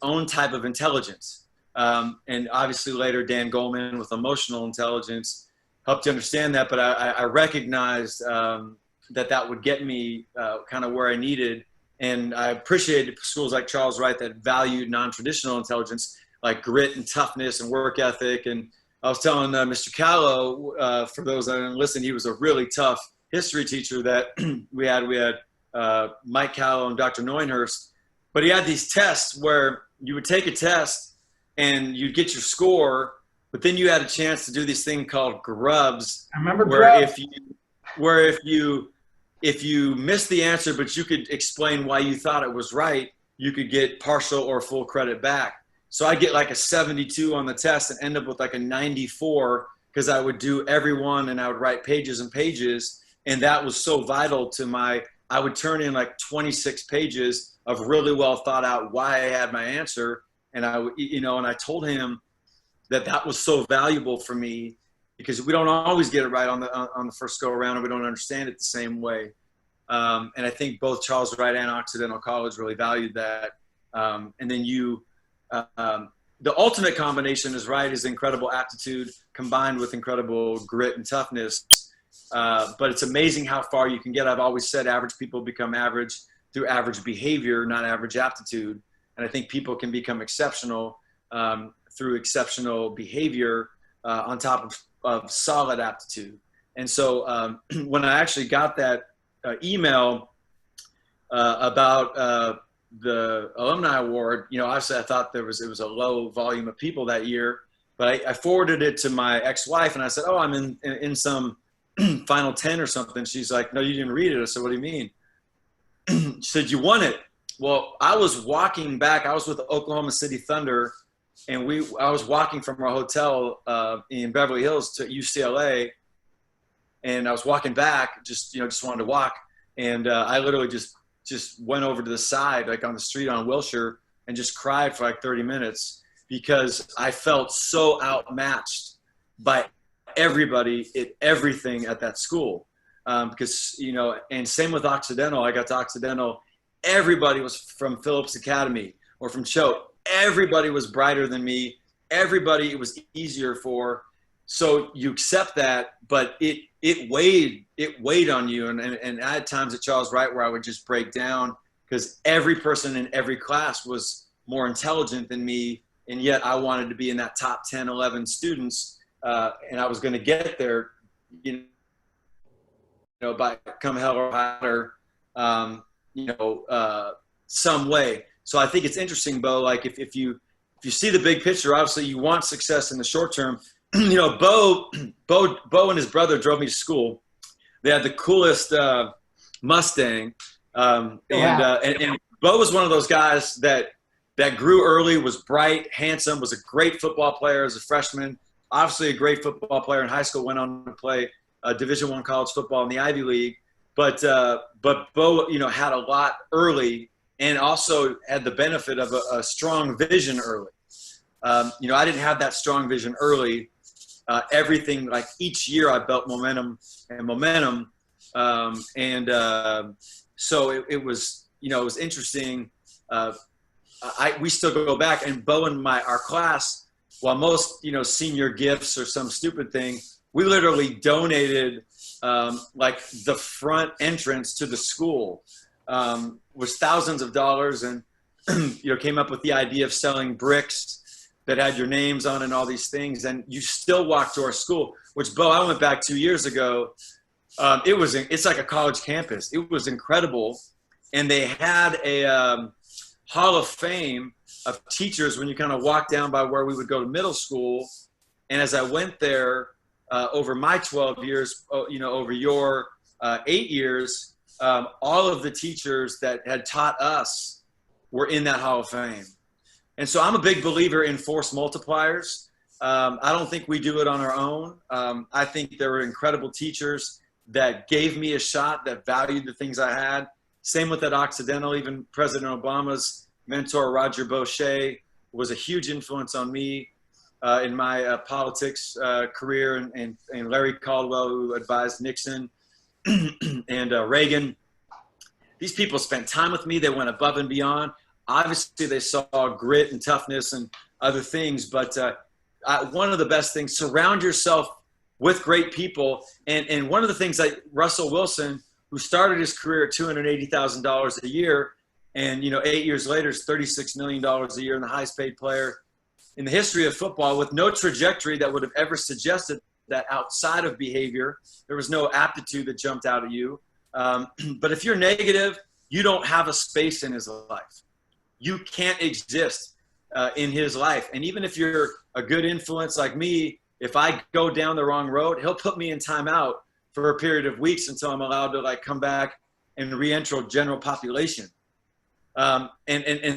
own type of intelligence. And obviously later Dan Goleman with emotional intelligence helped you understand that. But I recognized that would get me kind of where I needed. And I appreciated schools like Charles Wright that valued non-traditional intelligence, like grit and toughness and work ethic. And I was telling Mr. Callow, for those that didn't listen, he was a really tough history teacher that we had Mike Callow and Dr. Neunhurst, but he had these tests where you would take a test and you'd get your score, but then you had a chance to do this thing called grubs. I remember where grubs. if you missed the answer, but you could explain why you thought it was right, you could get partial or full credit back. So I'd get like a 72 on the test and end up with like a 94 because I would do every one and I would write pages and pages. And that was so vital to I would turn in like 26 pages of really well thought out why I had my answer. And and I told him that was so valuable for me because we don't always get it right on the first go around, and we don't understand it the same way. And I think both Charles Wright and Occidental College really valued that. And then the ultimate combination is incredible aptitude combined with incredible grit and toughness. But it's amazing how far you can get. I've always said average people become average through average behavior, not average aptitude. And I think people can become exceptional through exceptional behavior on top of solid aptitude. And so when I actually got that email about the Alumni Award, obviously I thought it was a low volume of people that year, but I forwarded it to my ex-wife and I said, I'm in some final 10 or something. She's like, no, you didn't read it. I said, what do you mean? She said, you won it. Well, I was walking back. I was with the Oklahoma City Thunder, and I was walking from our hotel in Beverly Hills to UCLA, and I was walking back, just wanted to walk, and I literally just went over to the side, like on the street on Wilshire, and just cried for like 30 minutes because I felt so outmatched by everybody at everything at that school. Because, and same with Occidental. I got to Occidental. Everybody was from Phillips Academy or from Choate. Everybody was brighter than me. Everybody it was easier for. So you accept that, but it weighed on you. And I had times at Charles Wright where I would just break down because every person in every class was more intelligent than me. And yet I wanted to be in that top 10, 11 students. And I was going to get there, by come hell or high some way. So I think it's interesting, Bo, like if you see the big picture, obviously you want success in the short term. Bo and his brother drove me to school. They had the coolest Mustang. And Bo was one of those guys that grew early, was bright, handsome, was a great football player as a freshman, obviously a great football player in high school, went on to play Division I college football in the Ivy League. But Bo, had a lot early and also had the benefit of a strong vision early. I didn't have that strong vision early. Everything, like each year I built momentum. So it was, it was interesting. We still go back, and Bo and our class, while most, senior gifts or some stupid thing, we literally donated like the front entrance to the school was thousands of dollars, and came up with the idea of selling bricks that had your names on and all these things, and you still walk to our school, which, Bo, I went back 2 years ago. It's like a college campus. It was incredible. And they had a Hall of Fame of teachers when you kind of walk down by where we would go to middle school. And as I went there over my 12 years, over your 8 years, all of the teachers that had taught us were in that Hall of Fame. And so I'm a big believer in force multipliers. I don't think we do it on our own. I think there were incredible teachers that gave me a shot, that valued the things I had. Same with that Occidental. Even President Obama's mentor, Roger Boucher, was a huge influence on me in my politics career, and Larry Caldwell, who advised Nixon and Reagan. These people spent time with me. They went above and beyond. Obviously, they saw grit and toughness and other things, but one of the best things, surround yourself with great people. And one of the things that Russell Wilson, who started his career at $280,000 a year, and 8 years later is $36 million a year, and the highest paid player in the history of football, with no trajectory that would have ever suggested that outside of behavior, there was no aptitude that jumped out at you. But if you're negative, you don't have a space in his life. You can't exist in his life. And even if you're a good influence like me, if I go down the wrong road, he'll put me in timeout for a period of weeks until I'm allowed to come back and re-enter general population. And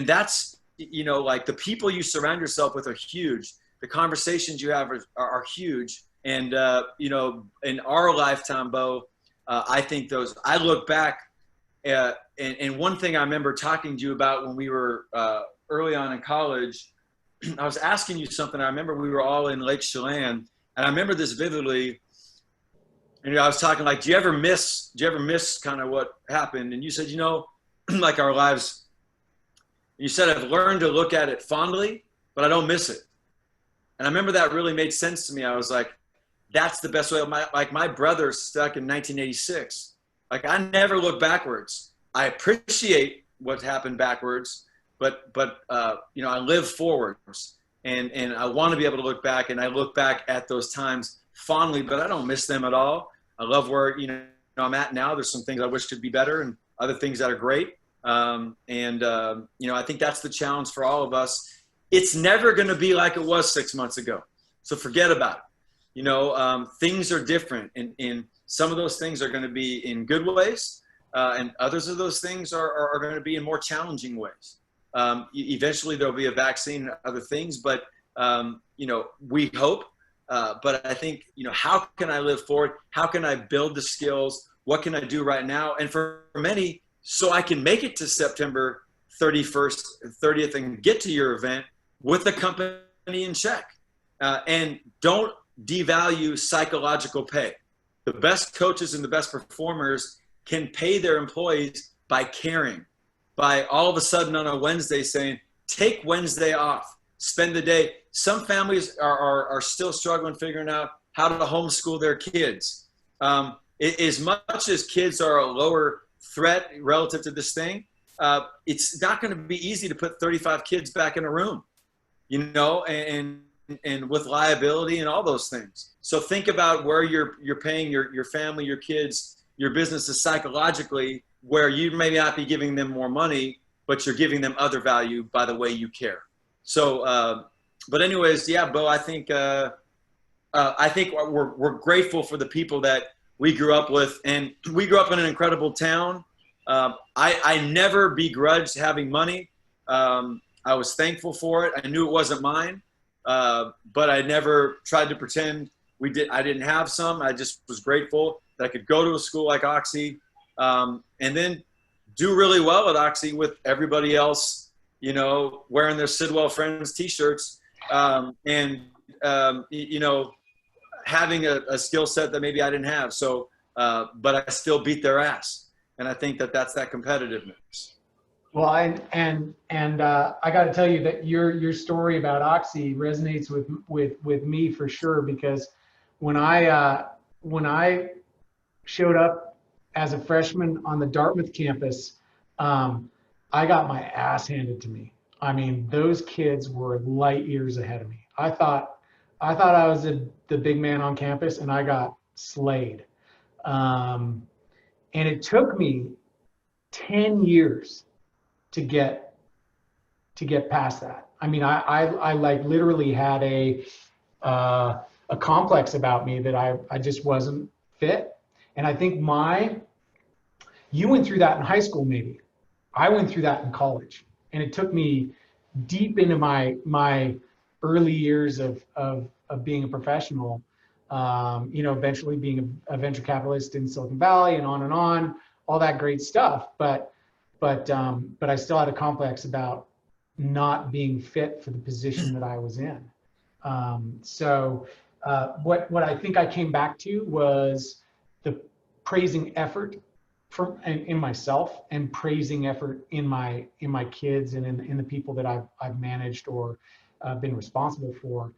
that's, the people you surround yourself with are huge. The conversations you have are huge. And, in our lifetime, Bo, I think I look back and one thing I remember talking to you about when we were early on in college, I was asking you something. I remember we were all in Lake Chelan, and I remember this vividly. And I was talking do you ever miss kind of what happened? And you said, like our lives, you said, I've learned to look at it fondly, but I don't miss it. And I remember that really made sense to me. I was like, that's the best way. My brother stuck in 1986. I never look backwards. I appreciate what happened backwards, but I live forwards, and I want to be able to look back, and I look back at those times fondly, but I don't miss them at all. I love where I'm at now. There's some things I wish could be better, and other things that are great. I think that's the challenge for all of us. It's never going to be like it was 6 months ago, so forget about it. Things are different, and some of those things are going to be in good ways, and others of those things are going to be in more challenging ways. Eventually there'll be a vaccine and other things, but we hope. But I think, how can I live forward? How can I build the skills? What can I do right now? And for many, so I can make it to September 31st, 30th, and get to your event with the company in check. And don't devalue psychological pay. The best coaches and the best performers can pay their employees by caring, by all of a sudden on a Wednesday saying, take Wednesday off, spend the day. Some families are still struggling figuring out how to homeschool their kids. As much as kids are a lower threat relative to this thing, it's not going to be easy to put 35 kids back in a room, you know, and with liability and all those things. So think about where you're paying your family, your kids, your businesses psychologically, where you may not be giving them more money, but you're giving them other value by the way you care. So, but anyways, yeah, Bo, I think we're grateful for the people that we grew up with, and we grew up in an incredible town. I never begrudged having money. I was thankful for it. I knew it wasn't mine, but I never tried to pretend I didn't have some. I just was grateful that I could go to a school like Oxy, and then do really well at Oxy with everybody else, you know, wearing their Sidwell Friends t-shirts, you know, having a skill set that maybe I didn't have. So, but I still beat their ass. And I think that's that competitiveness. Well, I got to tell you that your story about Oxy resonates with me for sure, because when I showed up as a freshman on the Dartmouth campus, I got my ass handed to me. I mean, those kids were light years ahead of me. I thought I was the big man on campus, and I got slayed. And it took me 10 years to get past that. I mean, I like literally had a complex about me that I just wasn't fit. And I think you went through that in high school, maybe. I went through that in college, and it took me deep into my early years of being a professional, you know, eventually being a venture capitalist in Silicon Valley, and on, all that great stuff. But I still had a complex about not being fit for the position that I was in. So what I think I came back to was the praising effort in myself, and praising effort in my kids, and in the people that I've managed or been responsible for,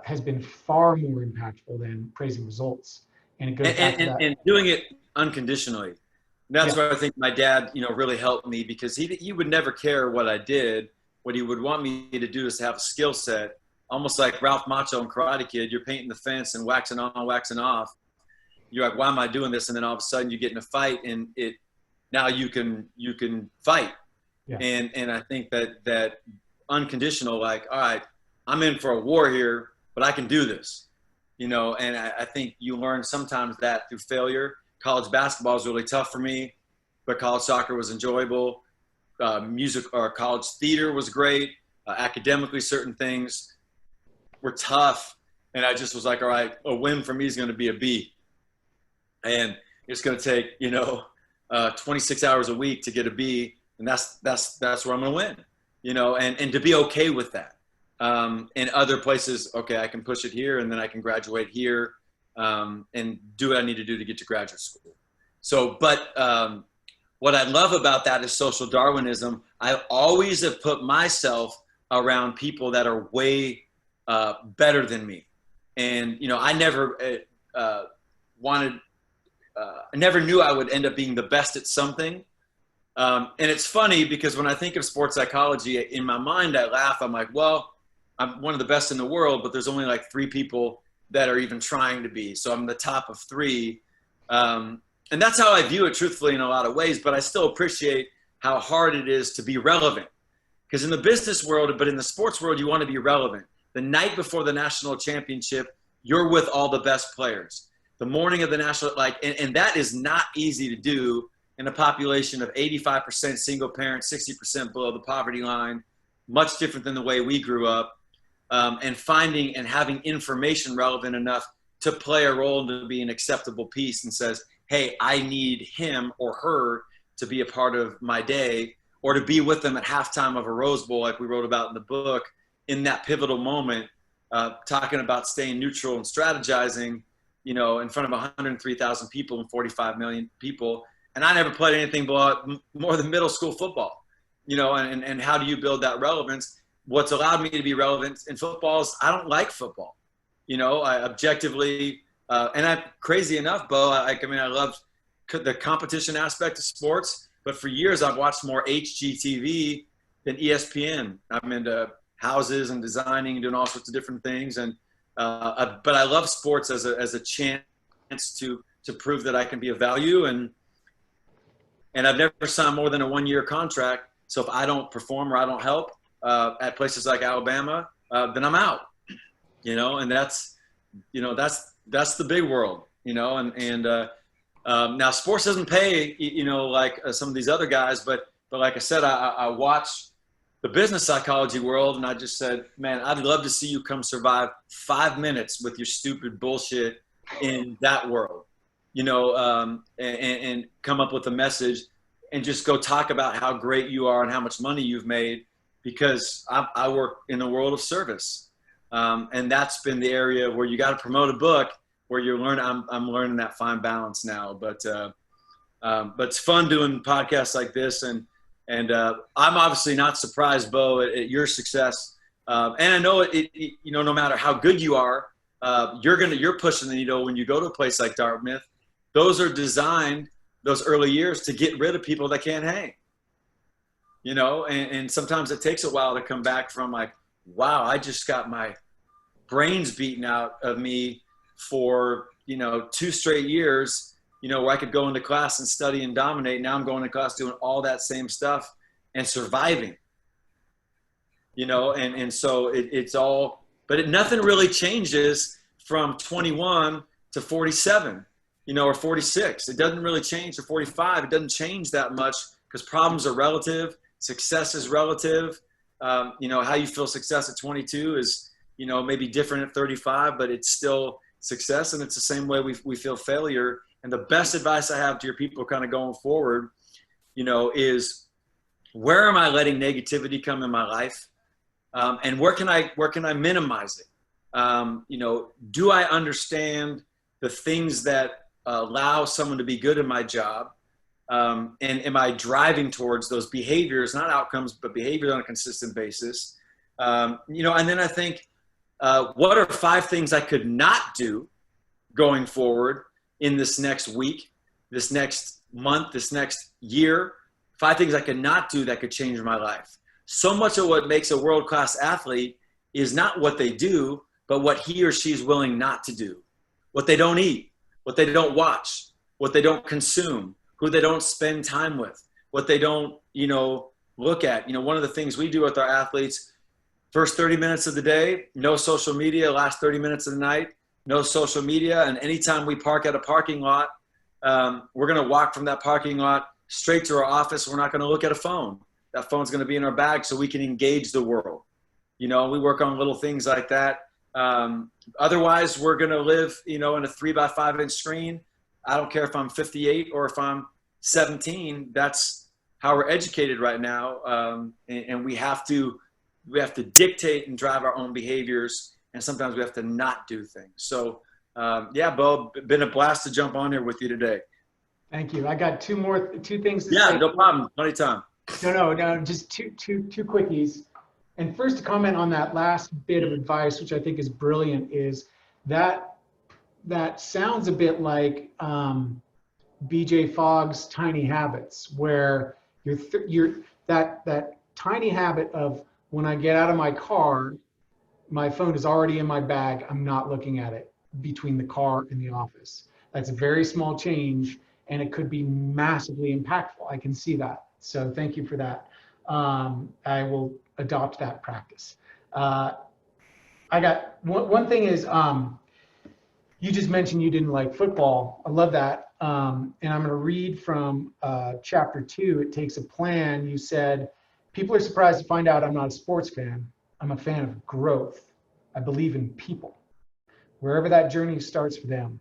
has been far more impactful than praising results. And it goes back to that. And doing it unconditionally. That's where I think my dad, you know, really helped me, because he would never care what I did. What he would want me to do is to have a skill set, almost like Ralph Macchio in Karate Kid. You're painting the fence and waxing on, waxing off. You're like, why am I doing this? And then all of a sudden you get in a fight, and now you can fight. Yeah. And I think that unconditional, like, all right, I'm in for a war here, but I can do this, you know. And I think you learn sometimes that through failure. College basketball was really tough for me, but college soccer was enjoyable. Music or college theater was great. Academically, certain things were tough. And I just was like, all right, a win for me is going to be a B. And it's going to take, you know, 26 hours a week to get a B. And that's where I'm going to win, you know, and to be okay with that. In other places, okay, I can push it here, and then I can graduate here, and do what I need to do to get to graduate school. So, but what I love about that is social Darwinism. I always have put myself around people that are way better than me. And, you know, I never I never knew I would end up being the best at something. And it's funny, because when I think of sports psychology, in my mind, I laugh. I'm like, well, I'm one of the best in the world, but there's only like 3 people that are even trying to be. So I'm the top of 3. And that's how I view it, truthfully, in a lot of ways. But I still appreciate how hard it is to be relevant. Because in the business world, but in the sports world, you want to be relevant. The night before the national championship, you're with all the best players. The morning of the national, and that is not easy to do in a population of 85% single parent, 60% below the poverty line, much different than the way we grew up. And finding and having information relevant enough to play a role and to be an acceptable piece, and says, hey, I need him or her to be a part of my day, or to be with them at halftime of a Rose Bowl, like we wrote about in the book, in that pivotal moment, talking about staying neutral and strategizing, you know, in front of 103,000 people and 45 million people. And I never played anything but more than middle school football, you know, and how do you build that relevance? What's allowed me to be relevant in football is I don't like football. I objectively, and I'm crazy enough, Bo. I mean, I love the competition aspect of sports, but for years I've watched more HGTV than ESPN. I'm into houses and designing and doing all sorts of different things, and but I love sports as a chance to prove that I can be of value, and I've never signed more than a 1-year contract. So if I don't perform or I don't help at places like Alabama, then I'm out. And that's the big world. Now sports doesn't pay, like some of these other guys, but like I said, I watch the business psychology world, and I just said, man, I'd love to see you come survive 5 minutes with your stupid bullshit in that world, and come up with a message and just go talk about how great you are and how much money you've made, because I work in the world of service. And that's been the area where you got to promote a book where you're learning. I'm learning that fine balance now, but it's fun doing podcasts like this. And I'm obviously not surprised, Bo, at your success. And I know no matter how good you are, you're pushing the needle when you go to a place like Dartmouth. Those are designed, those early years, to get rid of people that can't hang, and sometimes it takes a while to come back from, like, wow, I just got my brains beaten out of me for, 2 straight years, where I could go into class and study and dominate. Now I'm going to class doing all that same stuff and surviving, and so it's all, but nothing really changes from 21 to 47, or 46. It doesn't really change to 45. It doesn't change that much, because problems are relative. Success is relative. How you feel success at 22 is, maybe different at 35, but it's still success. And it's the same way we feel failure. And the best advice I have to your people kind of going forward, is, where am I letting negativity come in my life? And where can I minimize it? Do I understand the things that allow someone to be good in my job? And am I driving towards those behaviors, not outcomes, but behaviors on a consistent basis? And then I think, what are 5 things I could not do going forward in this next week, this next month, this next year? 5 things I could not do that could change my life. So much of what makes a world-class athlete is not what they do, but what he or she is willing not to do, what they don't eat, what they don't watch, what they don't consume, who they don't spend time with, what they don't, look at. One of the things we do with our athletes, first 30 minutes of the day, no social media. Last 30 minutes of the night, no social media. And anytime we park at a parking lot, we're going to walk from that parking lot straight to our office. We're not going to look at a phone. That phone's going to be in our bag so we can engage the world. We work on little things like that. Otherwise, we're going to live, in a 3x5 inch screen. I don't care if I'm 58 or if I'm 17. That's how we're educated right now. And we have to dictate and drive our own behaviors. And sometimes we have to not do things. So, Bo, been a blast to jump on here with you today. Thank you. I got two things to say. Yeah, no problem. Plenty of time. No, just two quickies. And first, to comment on that last bit of advice, which I think is brilliant, is that sounds a bit like BJ Fogg's Tiny Habits, where you're that tiny habit of, when I get out of my car, my phone is already in my bag. I'm not looking at it between the car and the office. That's a very small change, and it could be massively impactful. I can see that. So thank you for that. I will adopt that practice. I got one thing is, you just mentioned you didn't like football. I love that. And I'm going to read from chapter 2. It takes a plan. You said, people are surprised to find out I'm not a sports fan. I'm a fan of growth. I believe in people. Wherever that journey starts for them,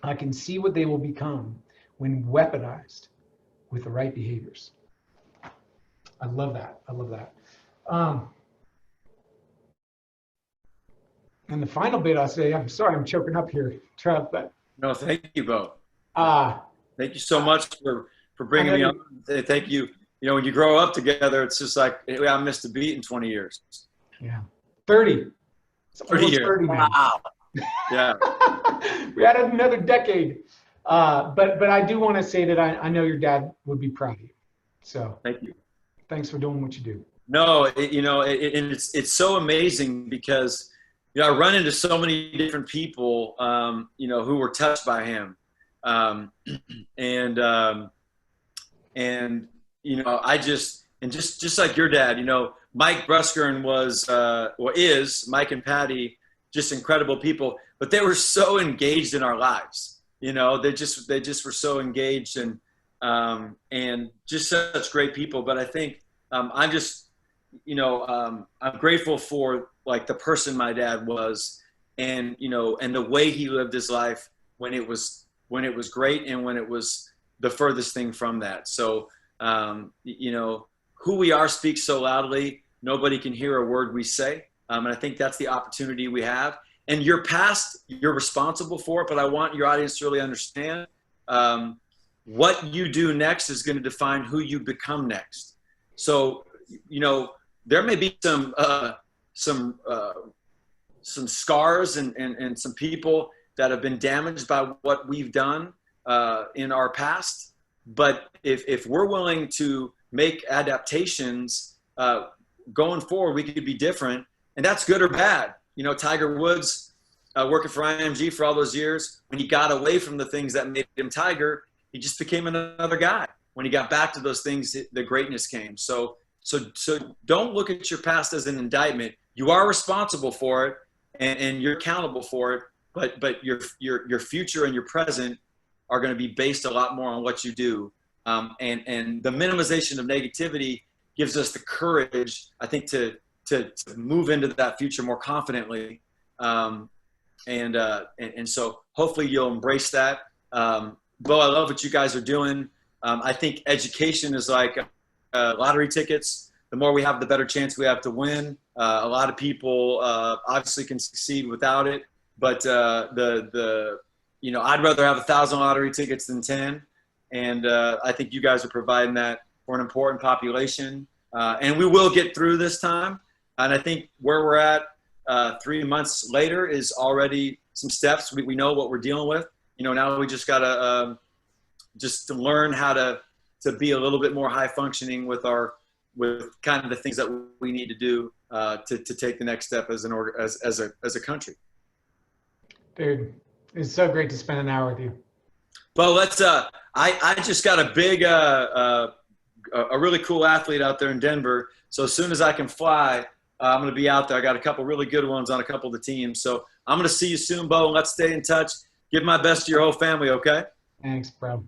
I can see what they will become when weaponized with the right behaviors. I love that. And the final bit I'll say, I'm sorry, I'm choking up here, Trev, but. No, thank you, Bo. Thank you so much for bringing me on. Thank you. When you grow up together, it's just like, I missed a beat in 20 years. Yeah. 30. It's 30 almost years. 30 now. Wow. Yeah. We added another decade. But I do want to say that I know your dad would be proud of you. So Thank you. thanks for doing what you do. No, and it's so amazing because, I run into so many different people, who were touched by him. And just like your dad, Mike Bruskern is Mike and Patty, just incredible people, but they were so engaged in our lives. They just were so engaged and just such great people. But I think I'm just, I'm grateful for like the person my dad was, and and the way he lived his life when it was great and when it was the furthest thing from that. So who we are speaks so loudly, nobody can hear a word we say. And I think that's the opportunity we have. And your past, you're responsible for it, but I want your audience to really understand what you do next is going to define who you become next. So, there may be some scars and some people that have been damaged by what we've done in our past. But if we're willing to make adaptations going forward, we could be different, and that's good or bad. Tiger Woods, working for IMG for all those years, when he got away from the things that made him Tiger, he just became another guy. When he got back to those things, the greatness came. So don't look at your past as an indictment. You are responsible for it, and you're accountable for it. But your future and your present are going to be based a lot more on what you do. And the minimization of negativity gives us the courage, I think, to move into that future more confidently. And so hopefully you'll embrace that. Bo, I love what you guys are doing. I think education is like lottery tickets. The more we have, the better chance we have to win. A lot of people obviously can succeed without it, but I'd rather have 1,000 lottery tickets than 10. And I think you guys are providing that for an important population. And we will get through this time. And I think where we're at 3 months later is already some steps. We know what we're dealing with. Now we just got to just to learn how to be a little bit more high functioning with kind of the things that we need to do to take the next step as a country. Dude, it's so great to spend an hour with you. Well, I just got a big, a really cool athlete out there in Denver. So as soon as I can fly, I'm going to be out there. I got a couple really good ones on a couple of the teams. So I'm going to see you soon, Bo, and let's stay in touch. Give my best to your whole family, okay? Thanks, bro.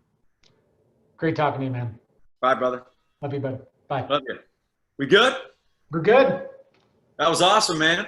Great talking to you, man. Bye, brother. Love you, bud. Bye. Love you. We good? We're good. That was awesome, man.